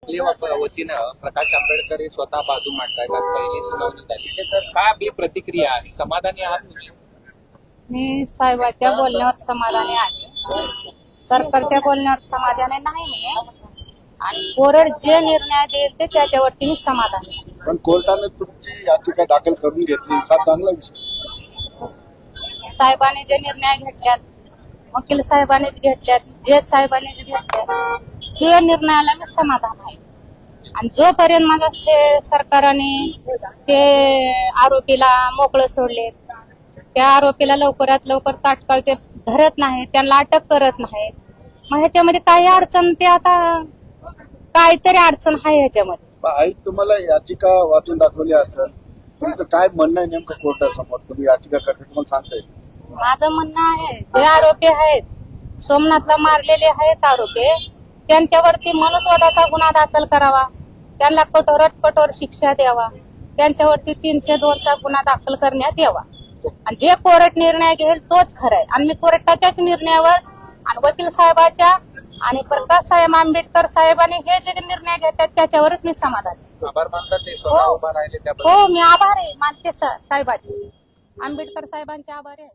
आपल्या वतीनं प्रकाश आंबेडकर हे स्वतः बाजू मांडतायत. आज पहिली सुनावणी झाली. सर काय आपली प्रतिक्रिया आहे? समाधानी आहात तुम्ही? मी साहेबाच्या बोलण्यावर समाधानी आहे. सरकारच्या बोलण्यावर समाधानी नाही मी. आणि कोर्ट जे निर्णय देईल ते त्याच्यावरती मी समाधानी आहे. पण कोर्टाने तुमची याचिका दाखल करून घेतली हा चांगला विषय. साहेबांनी जे निर्णय घेतल्यात, वकील साहेबांनी घेतल्यात, जज साहेबांनी जे घेतल्यात ते निर्णयाला मी समाधान आहे. आणि जोपर्यंत माझा सरकारने ते आरोपीला मोकळं सोडले, त्या आरोपीला लवकरात लवकर तात्काळ ते धरत नाही, त्यांना अटक करत नाही, मग ह्याच्यामध्ये काही अडचण ते आता काहीतरी अडचण आहे ह्याच्यामध्ये. आई तुम्हाला याचिका वाचून दाखवली असेल, तुमचं काय म्हणणं आहे नेमकं कोर्टासमोर? तुम्ही याचिका करते तुम्हाला सांगता येईल? माझं म्हणणं आहे जे आरोपी आहेत, सोमनाथला मारलेले आहेत आरोपी, त्यांच्यावरती मनुस्वादाचा गुन्हा दाखल करावा, त्यांना कठोरात कठोर शिक्षा द्यावा, त्यांच्यावरती 302चा गुन्हा दाखल करण्यात यावा. आणि जे कोर्ट निर्णय घेईल तोच खरा आहे. आणि मी कोर्टाच्याच निर्णयावर आणि वकील साहेबाच्या आणि प्रकाश साहेब आंबेडकर साहेबांनी हे जे निर्णय घेतात त्याच्यावरच मी समाधान आहे. आभार मानतात ते स्वतः उभा राहिले त्याबद्दल. हो, मी आभार आहे मानते साहेबाचे, आंबेडकर साहेबांचे आभार आहे.